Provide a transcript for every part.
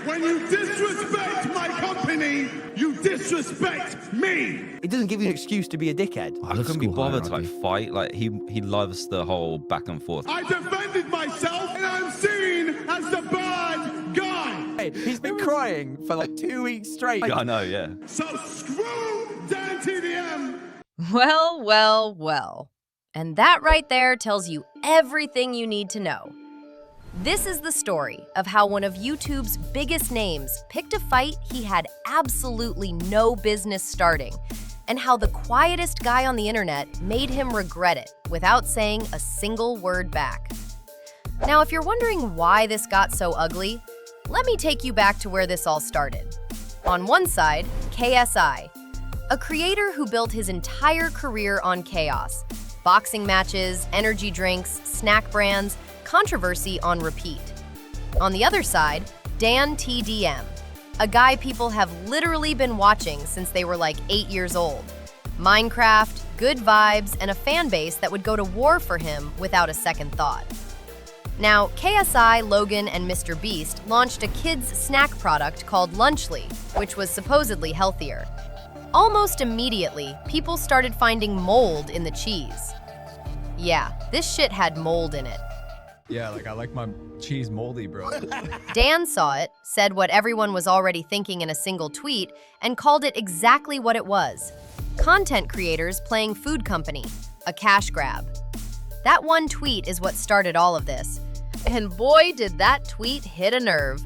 When you disrespect my company, you disrespect me. It doesn't give you an excuse to be a dickhead. I couldn't be bothered to like fight. Like he loves the whole back and forth. I defended myself, and I'm seen as the bad guy. Hey, he's been crying for like 2 weeks straight. I know, yeah. So screw DanTDM. Well, well, well. And that right there tells you everything you need to know. This is the story of how one of YouTube's biggest names picked a fight he had absolutely no business starting, and how the quietest guy on the internet made him regret it without saying a single word back. Now, if you're wondering why this got so ugly, let me take you back to where this all started. On one side, KSI, a creator who built his entire career on chaos, boxing matches, energy drinks, snack brands, controversy on repeat. On the other side, DanTDM, a guy people have literally been watching since they were like 8 years old. Minecraft, good vibes, and a fan base that would go to war for him without a second thought. Now, KSI, Logan, and MrBeast launched a kids' snack product called Lunchly, which was supposedly healthier. Almost immediately, people started finding mold in the cheese. Yeah, this shit had mold in it. Yeah, like I like my cheese moldy, bro. Dan saw it, said what everyone was already thinking in a single tweet, and called it exactly what it was. Content creators playing food company, a cash grab. That one tweet is what started all of this. And boy, did that tweet hit a nerve.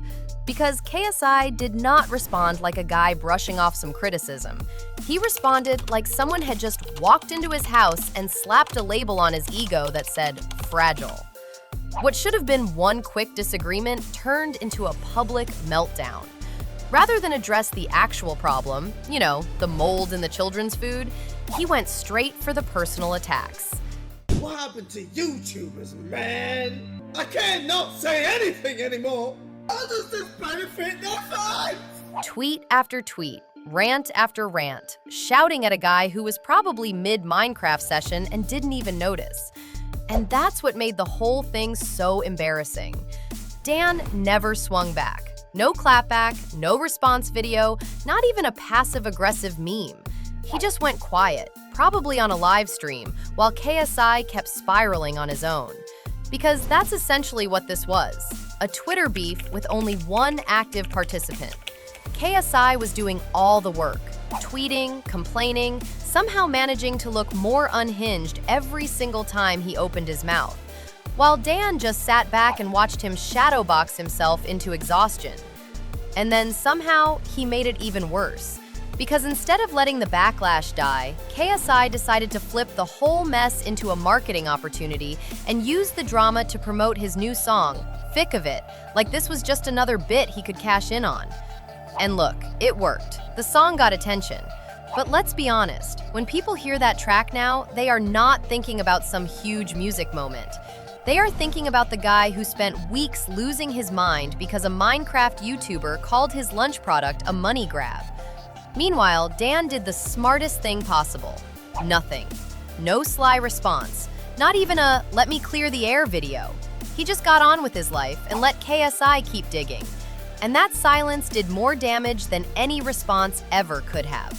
Because KSI did not respond like a guy brushing off some criticism. He responded like someone had just walked into his house and slapped a label on his ego that said, fragile. What should have been one quick disagreement turned into a public meltdown. Rather than address the actual problem, you know, the mold in the children's food, he went straight for the personal attacks. What happened to YouTubers, man? I can't not say anything anymore. How does this benefit their fans? Tweet after tweet, rant after rant, shouting at a guy who was probably mid-Minecraft session and didn't even notice. And that's what made the whole thing so embarrassing. Dan never swung back. No clapback, no response video, not even a passive-aggressive meme. He just went quiet, probably on a live stream, while KSI kept spiraling on his own. Because that's essentially what this was, a Twitter beef with only one active participant. KSI was doing all the work, tweeting, complaining, somehow managing to look more unhinged every single time he opened his mouth, while Dan just sat back and watched him shadowbox himself into exhaustion. And then somehow he made it even worse, because instead of letting the backlash die, KSI decided to flip the whole mess into a marketing opportunity and use the drama to promote his new song, Thick of It, like this was just another bit he could cash in on. And look, it worked. The song got attention. But let's be honest, when people hear that track now, they are not thinking about some huge music moment. They are thinking about the guy who spent weeks losing his mind because a Minecraft YouTuber called his lunch product a money grab. Meanwhile, Dan did the smartest thing possible. Nothing. No sly response. Not even a "let me clear the air" video. He just got on with his life and let KSI keep digging. And that silence did more damage than any response ever could have.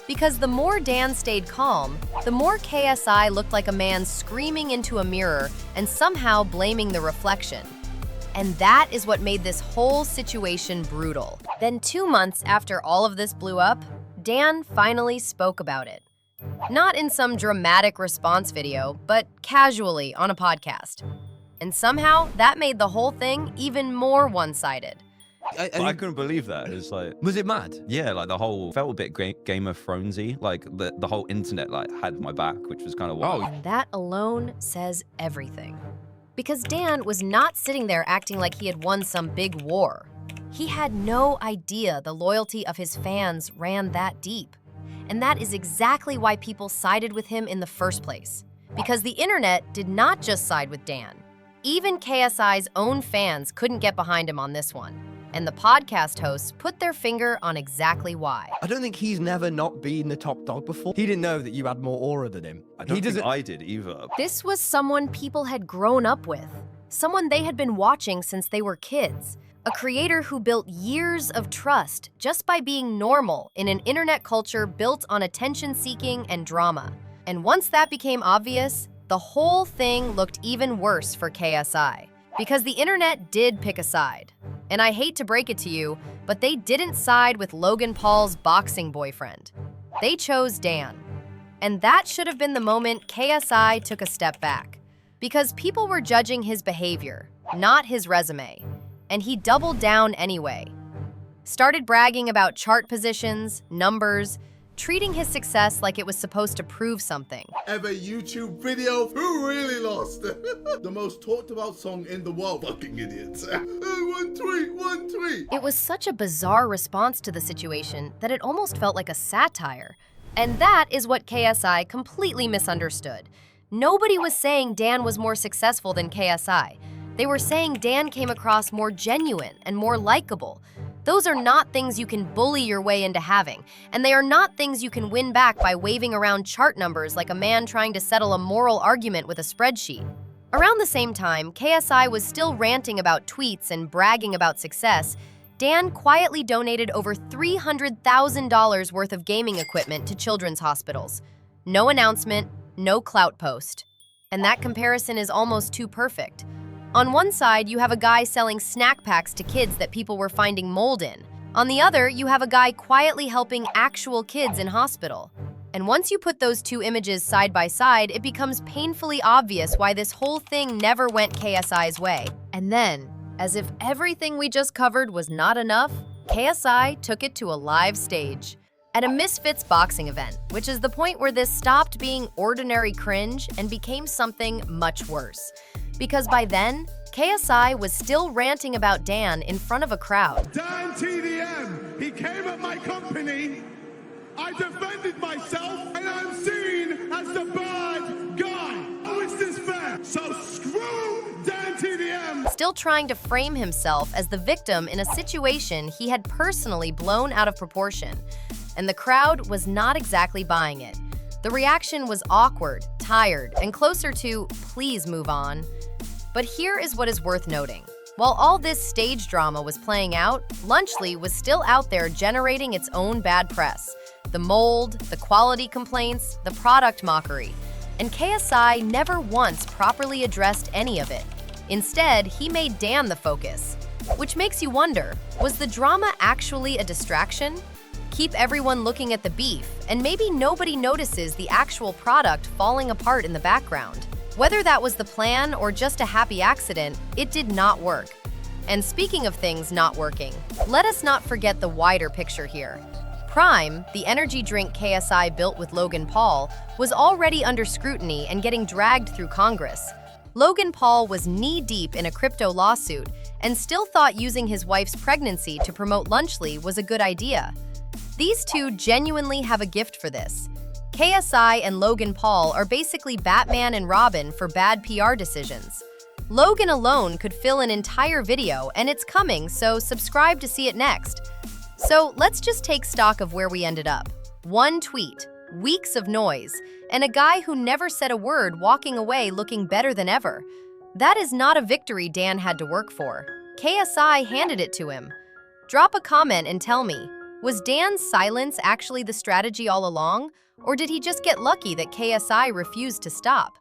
Because the more Dan stayed calm, the more KSI looked like a man screaming into a mirror and somehow blaming the reflection. And that is what made this whole situation brutal. Then 2 months after all of this blew up, Dan finally spoke about it. Not in some dramatic response video, but casually on a podcast. And somehow that made the whole thing even more one-sided. I couldn't believe that. It's like, was it mad? yeah, like the whole felt a bit Game of Thronesy. Like the whole internet like had my back, which was kind of wild. And that alone says everything. Because Dan was not sitting there acting like he had won some big war. He had no idea the loyalty of his fans ran that deep. And that is exactly why people sided with him in the first place. Because the internet did not just side with Dan. Even KSI's own fans couldn't get behind him on this one. And the podcast hosts put their finger on exactly why. I don't think he's never not been the top dog before. He didn't know that you had more aura than him. I don't think I did either. This was someone people had grown up with. Someone they had been watching since they were kids. A creator who built years of trust just by being normal in an internet culture built on attention-seeking and drama. And once that became obvious, the whole thing looked even worse for KSI. Because the internet did pick a side. And I hate to break it to you, but they didn't side with Logan Paul's boxing boyfriend. They chose Dan. And that should have been the moment KSI took a step back. Because people were judging his behavior, not his resume. And he doubled down anyway. Started bragging about chart positions, numbers, treating his success like it was supposed to prove something. Ever YouTube video? Who really lost? The most talked about song in the world. Fucking idiots. One tweet. It was such a bizarre response to the situation that it almost felt like a satire. And that is what KSI completely misunderstood. Nobody was saying Dan was more successful than KSI. They were saying Dan came across more genuine and more likable. Those are not things you can bully your way into having, and they are not things you can win back by waving around chart numbers like a man trying to settle a moral argument with a spreadsheet. Around the same time, KSI was still ranting about tweets and bragging about success. Dan quietly donated over $300,000 worth of gaming equipment to children's hospitals. No announcement, no clout post. And that comparison is almost too perfect. On one side, you have a guy selling snack packs to kids that people were finding mold in. On the other, you have a guy quietly helping actual kids in hospital. And once you put those two images side by side, it becomes painfully obvious why this whole thing never went KSI's way. And then, as if everything we just covered was not enough, KSI took it to a live stage. At a Misfits boxing event, which is the point where this stopped being ordinary cringe and became something much worse. Because by then, KSI was still ranting about Dan in front of a crowd. DanTDM, he came at my company, I defended myself, and I'm seen as the bad guy. How is this fair? So screw DanTDM. Still trying to frame himself as the victim in a situation he had personally blown out of proportion. And the crowd was not exactly buying it. The reaction was awkward, tired, and closer to, please move on. But here is what is worth noting. While all this stage drama was playing out, Lunchly was still out there generating its own bad press. The mold, the quality complaints, the product mockery. And KSI never once properly addressed any of it. Instead, he made Dan the focus. Which makes you wonder, was the drama actually a distraction? Keep everyone looking at the beef, and maybe nobody notices the actual product falling apart in the background. Whether that was the plan or just a happy accident, it did not work. And speaking of things not working, let us not forget the wider picture here. Prime, the energy drink KSI built with Logan Paul, was already under scrutiny and getting dragged through Congress. Logan Paul was knee-deep in a crypto lawsuit and still thought using his wife's pregnancy to promote Lunchly was a good idea. These two genuinely have a gift for this. KSI and Logan Paul are basically Batman and Robin for bad PR decisions. Logan alone could fill an entire video, and it's coming, so subscribe to see it next. So let's just take stock of where we ended up. One tweet, weeks of noise, and a guy who never said a word walking away looking better than ever. That is not a victory Dan had to work for. KSI handed it to him. Drop a comment and tell me, was Dan's silence actually the strategy all along? Or did he just get lucky that KSI refused to stop?